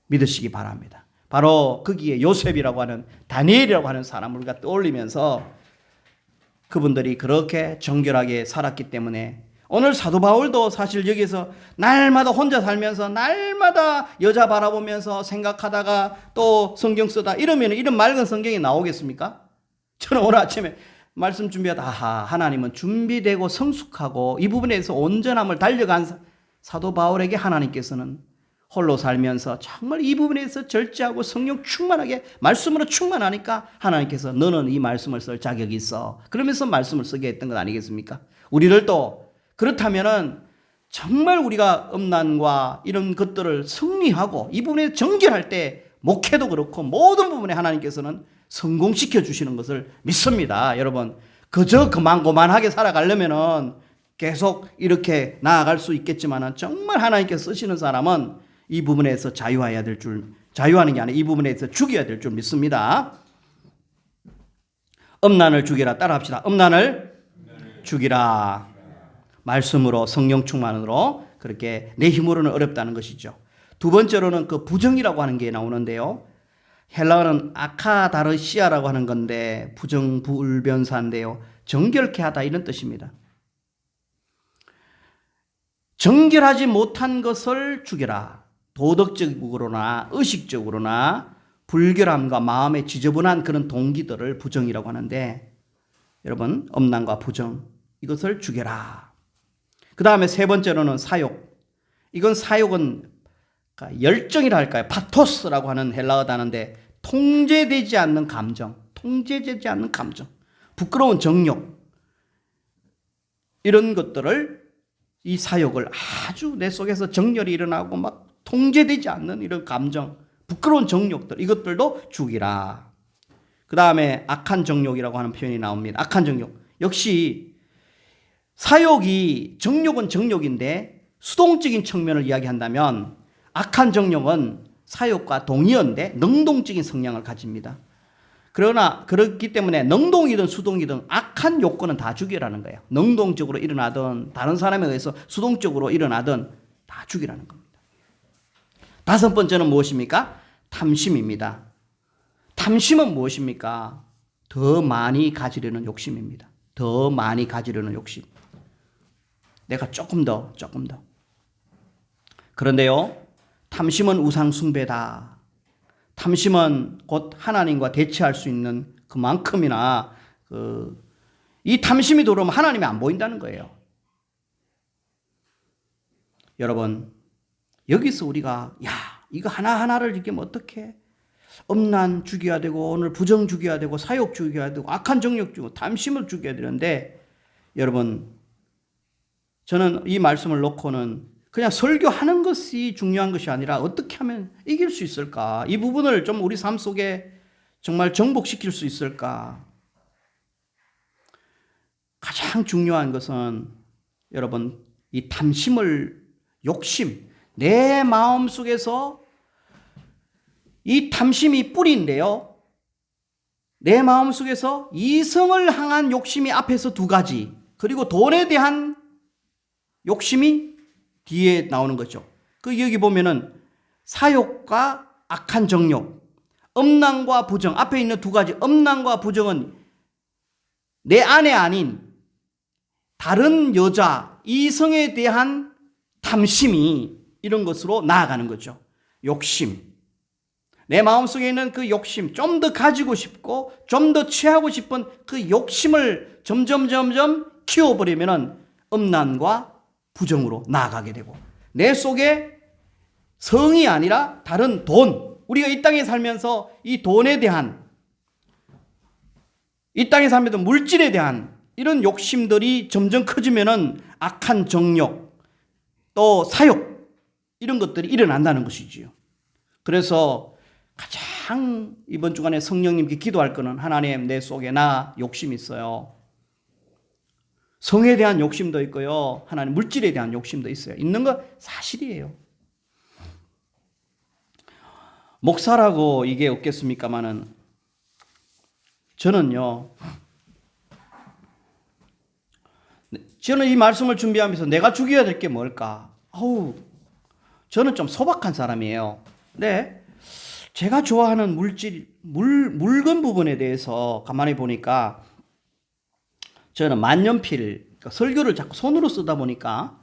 믿으시기 바랍니다. 바로 거기에 요셉이라고 하는 다니엘이라고 하는 사람을 우리가 떠올리면서 그분들이 그렇게 정결하게 살았기 때문에 오늘 사도 바울도 사실 여기서 날마다 혼자 살면서 날마다 여자 바라보면서 생각하다가 또 성경 쓰다 이러면 이런 맑은 성경이 나오겠습니까? 저는 오늘 아침에 말씀 준비하다 하나님은 준비되고 성숙하고 이 부분에서 온전함을 달려간 사도 바울에게 하나님께서는 홀로 살면서 정말 이 부분에서 절제하고 성령 충만하게 말씀으로 충만하니까 하나님께서 너는 이 말씀을 쓸 자격이 있어. 그러면서 말씀을 쓰게 했던 것 아니겠습니까? 우리들도 그렇다면은 정말 우리가 음란과 이런 것들을 승리하고 이 부분에 정결할 때 목회도 그렇고 모든 부분에 하나님께서는 성공시켜 주시는 것을 믿습니다. 여러분 그저 그만하게 살아가려면은 계속 이렇게 나아갈 수 있겠지만은 정말 하나님께서 쓰시는 사람은 이 부분에서 자유해야 될 줄 자유하는 게 아니라 이 부분에 대해서 죽여야 될 줄 믿습니다. 음란을 죽이라. 따라합시다. 음란을 죽이라. 말씀으로, 성령 충만으로. 그렇게 내 힘으로는 어렵다는 것이죠. 두 번째로는 그 부정이라고 하는 게 나오는데요. 헬라어는 아카다르시아라고 하는 건데 부정불변사인데요. 정결케 하다 이런 뜻입니다. 정결하지 못한 것을 죽여라. 도덕적으로나 의식적으로나 불결함과 마음에 지저분한 그런 동기들을 부정이라고 하는데, 여러분, 음란과 부정, 이것을 죽여라. 그 다음에 세 번째로는 사욕. 이건 사욕은 열정이라 할까요? 파토스라고 하는 헬라어 단어인데, 통제되지 않는 감정, 통제되지 않는 감정, 부끄러운 정욕, 이런 것들을, 이 사욕을 아주 내 속에서 정열이 일어나고 막 통제되지 않는 이런 감정, 부끄러운 정욕들, 이것들도 죽이라. 그 다음에 악한 정욕이라고 하는 표현이 나옵니다. 악한 정욕. 역시 사욕이, 정욕은 정욕인데 수동적인 측면을 이야기한다면 악한 정욕은 사욕과 동의어인데 능동적인 성향을 가집니다. 그러나 그렇기 때문에 능동이든 수동이든 악한 욕구는 다 죽이라는 거예요. 능동적으로 일어나든 다른 사람에 의해서 수동적으로 일어나든 다 죽이라는 겁니다. 다섯 번째는 무엇입니까? 탐심입니다. 탐심은 무엇입니까? 더 많이 가지려는 욕심입니다. 더 많이 가지려는 욕심. 내가 조금 더. 그런데요, 탐심은 우상 숭배다. 탐심은 곧 하나님과 대치할 수 있는 그만큼이나 이 탐심이 들어오면 하나님이 안 보인다는 거예요. 여러분, 여기서 우리가 이거 하나하나를 이기면 어떡해? 음란 죽여야 되고, 오늘 부정 죽여야 되고, 사욕 죽여야 되고, 악한 정욕 죽이고, 탐심을 죽여야 되는데, 여러분, 저는 이 말씀을 놓고는 그냥 설교하는 것이 중요한 것이 아니라 어떻게 하면 이길 수 있을까? 이 부분을 좀 우리 삶 속에 정말 정복시킬 수 있을까? 가장 중요한 것은 여러분, 이 탐심을, 욕심, 내 마음 속에서 이 탐심이 뿌리인데요. 내 마음 속에서 이성을 향한 욕심이 앞에서 두 가지, 그리고 돈에 대한 욕심이 뒤에 나오는 거죠. 여기 보면은 사욕과 악한 정욕, 음란과 부정, 앞에 있는 두 가지, 음란과 부정은 내 아내 아닌 다른 여자, 이성에 대한 탐심이 이런 것으로 나아가는 거죠. 욕심. 내 마음속에 있는 그 욕심, 좀 더 가지고 싶고 좀 더 취하고 싶은 그 욕심을 점점 키워버리면은 음란과 부정으로 나아가게 되고, 내 속에 성이 아니라 다른 돈, 우리가 이 땅에 살면서 이 돈에 대한, 이 땅에 살면서 물질에 대한 이런 욕심들이 점점 커지면은 악한 정욕, 또 사욕, 이런 것들이 일어난다는 것이지요. 그래서 가장 이번 주간에 성령님께 기도할 거는, 하나님, 내 속에 나 욕심이 있어요. 성에 대한 욕심도 있고요, 하나님 물질에 대한 욕심도 있어요. 있는 거 사실이에요. 목사라고 이게 없겠습니까마는 저는 이 말씀을 준비하면서 내가 죽여야 될 게 뭘까? 저는 좀 소박한 사람이에요. 네, 제가 좋아하는 물건 부분에 대해서 가만히 보니까, 저는 만년필, 설교를 자꾸 손으로 쓰다 보니까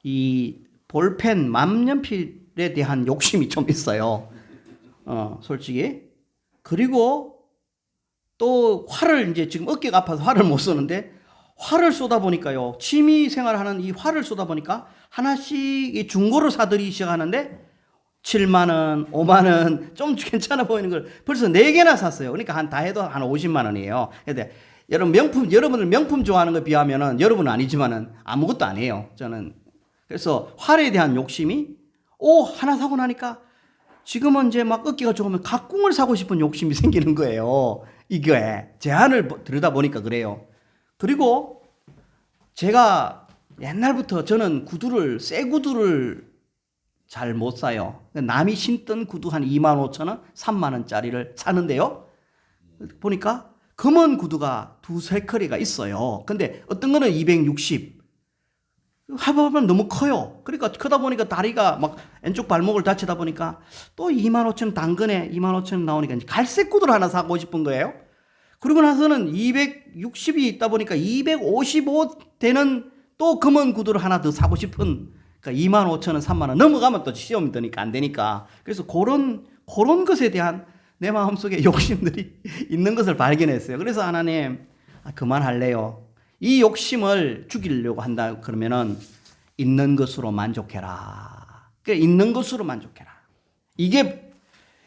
이 볼펜, 만년필에 대한 욕심이 좀 있어요. 솔직히. 그리고 또 활을, 이제 지금 어깨가 아파서 활을 못 쓰는데, 활을 쏘다 보니까요, 취미 생활하는 이 활을 쏘다 보니까 하나씩 중고로 사들이기 시작하는데 7만 원, 5만 원, 좀 괜찮아 보이는 걸 벌써 4개나 샀어요. 그러니까 다 해도 한 50만 원이에요. 근데 여러분들 명품 좋아하는 거 비하면은, 여러분은 아니지만은 아무것도 아니에요. 저는. 그래서 활에 대한 욕심이, 하나 사고 나니까 지금은 이제 막 어깨가 좋으면 각궁을 사고 싶은 욕심이 생기는 거예요. 이게 제안을 들여다 보니까 그래요. 그리고 제가 옛날부터 저는 새 구두를 잘 못 사요. 남이 신던 구두 한 2만 5천 원, 3만 원짜리를 사는데요. 보니까 검은 구두가 두세 컬이가 있어요. 근데 어떤 거는 260. 해보면 너무 커요. 그러니까 크다 보니까 다리가 막 왼쪽 발목을 다치다 보니까 또 2만 5천 원 당근에 2만 5천 원 나오니까 이제 갈색 구두를 하나 사고 싶은 거예요. 그러고 나서는 260이 있다 보니까 255 되는 또 검은 구두를 하나 더 사고 싶은, 그러니까 2만 5천 원, 3만 원 넘어가면 또 시험이 드니까 안 되니까. 그래서 그런 것에 대한 내 마음속에 욕심들이 있는 것을 발견했어요. 그래서 하나님, 그만할래요. 이 욕심을 죽이려고 한다 그러면은 있는 것으로 만족해라. 그러니까 있는 것으로 만족해라. 이게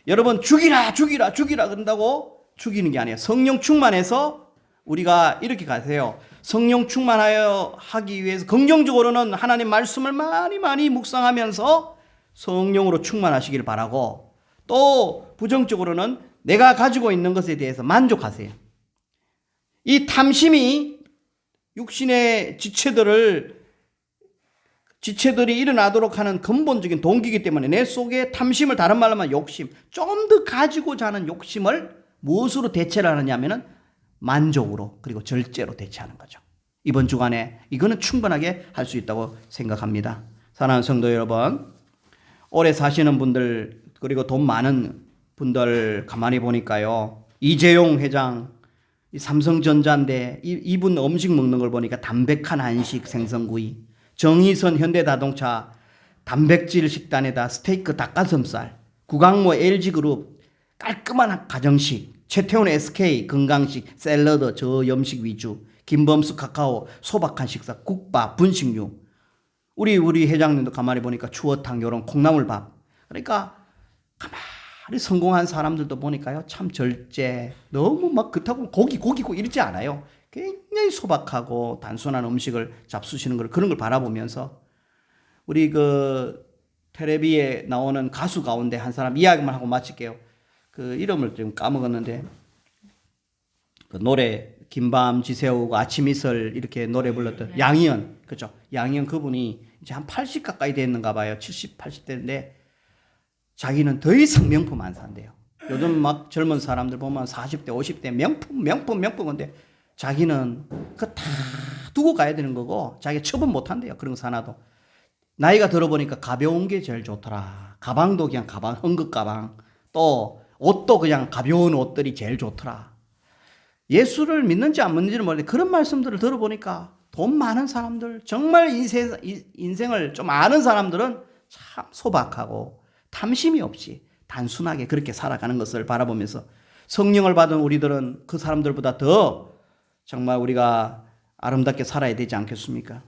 여러분 죽이라 그런다고 죽이는 게 아니에요. 성령 충만해서 우리가 이렇게 가세요. 성령 충만하여 하기 위해서 긍정적으로는 하나님 말씀을 많이 묵상하면서 성령으로 충만하시길 바라고, 또 부정적으로는 내가 가지고 있는 것에 대해서 만족하세요. 이 탐심이 육신의 지체들이 일어나도록 하는 근본적인 동기이기 때문에 내 속에 탐심을, 다른 말로 하면 욕심, 좀 더 가지고자 하는 욕심을 무엇으로 대체를 하느냐면은 만족으로, 그리고 절제로 대체하는 거죠. 이번 주간에 이거는 충분하게 할 수 있다고 생각합니다. 사랑하는 성도 여러분, 오래 사시는 분들, 그리고 돈 많은 분들 가만히 보니까요, 이재용 회장, 삼성전자인데 이분 음식 먹는 걸 보니까 담백한 한식 생선구이, 정의선 현대자동차 단백질 식단에다 스테이크 닭가슴살, 구강모 LG그룹 깔끔한 가정식, 최태원 SK 건강식 샐러드 저염식 위주, 김범수 카카오 소박한 식사, 국밥, 분식류, 우리 회장님도 가만히 보니까 추어탕, 요런 콩나물밥. 그러니까 가만히 성공한 사람들도 보니까요, 참 절제, 너무 막 그렇다고 고기 이러지 않아요. 굉장히 소박하고 단순한 음식을 잡수시는 걸, 그런 걸 바라보면서 우리 그 텔레비에 나오는 가수 가운데 한 사람 이야기만 하고 마칠게요. 그 이름을 좀 까먹었는데, 그 노래 긴밤 지새우고 아침 이슬 이렇게 노래 불렀던 양희은, 그죠? 양희은 그분이 이제 한 80 가까이 됐는가 봐요. 70, 80대인데 자기는 더 이상 명품 안 산대요. 요즘 막 젊은 사람들 보면 40대, 50대 명품인데 자기는 그거 다 두고 가야 되는 거고, 자기가 처분 못 한대요. 그런 거 사놔도. 나이가 들어보니까 가벼운 게 제일 좋더라. 가방도 그냥 헝겊 가방. 또 옷도 그냥 가벼운 옷들이 제일 좋더라. 예수를 믿는지 안 믿는지는 모르는데 그런 말씀들을 들어보니까 돈 많은 사람들, 정말 인생을 좀 아는 사람들은 참 소박하고 탐심이 없이 단순하게 그렇게 살아가는 것을 바라보면서 성령을 받은 우리들은 그 사람들보다 더 정말 우리가 아름답게 살아야 되지 않겠습니까?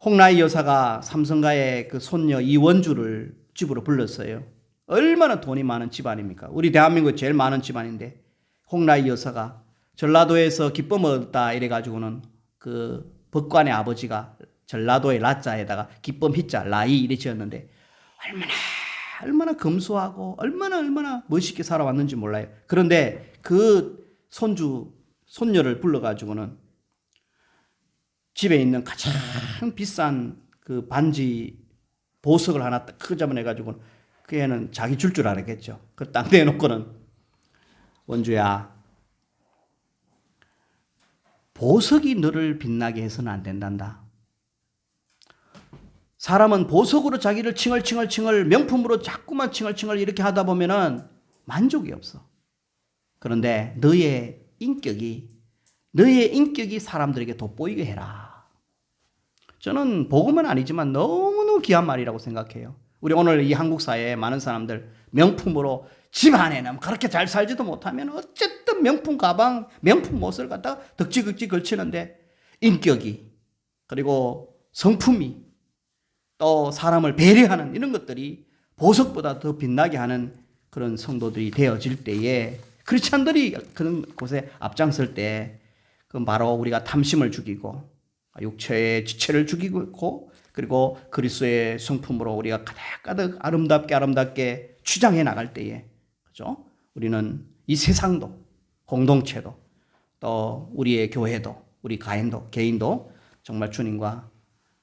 홍라희 여사가 삼성가의 그 손녀 이원주를 집으로 불렀어요. 얼마나 돈이 많은 집안입니까? 우리 대한민국 제일 많은 집안인데 홍라희 여사가 전라도에서 기쁨 얻었다 이래가지고는 그 법관의 아버지가 전라도의 라자에다가 기쁨 희자 라이 이래 지었는데 얼마나 검소하고 얼마나 멋있게 살아왔는지 몰라요. 그런데 그 손녀를 불러가지고는 집에 있는 가장 비싼 그 반지 보석을 하나 딱 크게 잡아내가지고 그 애는 자기 줄 알았겠죠. 그 딱 내놓고는, 원주야, 보석이 너를 빛나게 해서는 안 된단다. 사람은 보석으로 자기를 칭얼칭얼 명품으로 자꾸만 칭얼칭얼 이렇게 하다 보면은 만족이 없어. 그런데 너의 인격이 사람들에게 돋보이게 해라. 저는 복음은 아니지만 너무너무 귀한 말이라고 생각해요. 우리 오늘 이 한국 사회에 많은 사람들 명품으로, 집 안에는 그렇게 잘 살지도 못하면 어쨌든 명품 가방, 명품 옷을 갖다가 덕지덕지 걸치는데 인격이, 그리고 성품이, 또 사람을 배려하는 이런 것들이 보석보다 더 빛나게 하는 그런 성도들이 되어질 때에, 크리스찬들이 그런 곳에 앞장설 때 그건 바로 우리가 탐심을 죽이고 육체의 지체를 죽이고 있고, 그리고 그리스도의 성품으로 우리가 가득 아름답게 취장해 나갈 때에, 그죠? 우리는 이 세상도, 공동체도, 또 우리의 교회도, 우리 개인도 정말 주님과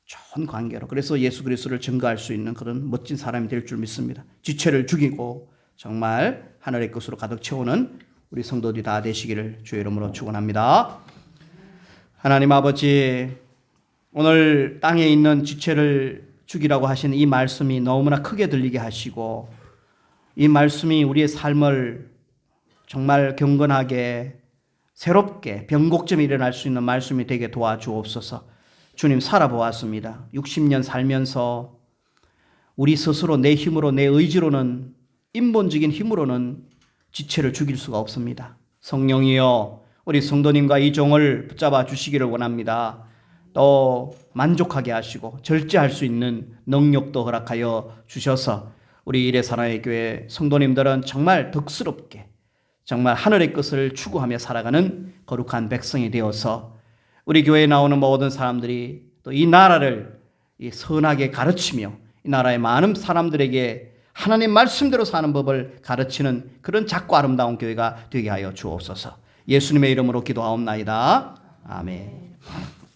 좋은 관계로, 그래서 예수 그리스도를 증거할 수 있는 그런 멋진 사람이 될 줄 믿습니다. 지체를 죽이고 정말 하늘의 것으로 가득 채우는 우리 성도들이 다 되시기를 주의 이름으로 축원합니다. 하나님 아버지, 오늘 땅에 있는 지체를 죽이라고 하신 이 말씀이 너무나 크게 들리게 하시고, 이 말씀이 우리의 삶을 정말 경건하게 새롭게 변곡점이 일어날 수 있는 말씀이 되게 도와주옵소서. 주님, 살아보았습니다. 60년 살면서 우리 스스로 내 힘으로, 내 의지로는, 인본적인 힘으로는 지체를 죽일 수가 없습니다. 성령이여, 우리 성도님과 이 종을 붙잡아 주시기를 원합니다. 또 만족하게 하시고 절제할 수 있는 능력도 허락하여 주셔서 우리 이레사랑의 교회 성도님들은 정말 덕스럽게 정말 하늘의 것을 추구하며 살아가는 거룩한 백성이 되어서 우리 교회에 나오는 모든 사람들이 또 이 나라를 선하게 가르치며 이 나라의 많은 사람들에게 하나님 말씀대로 사는 법을 가르치는 그런 작고 아름다운 교회가 되게 하여 주옵소서. 예수님의 이름으로 기도하옵나이다. 아멘.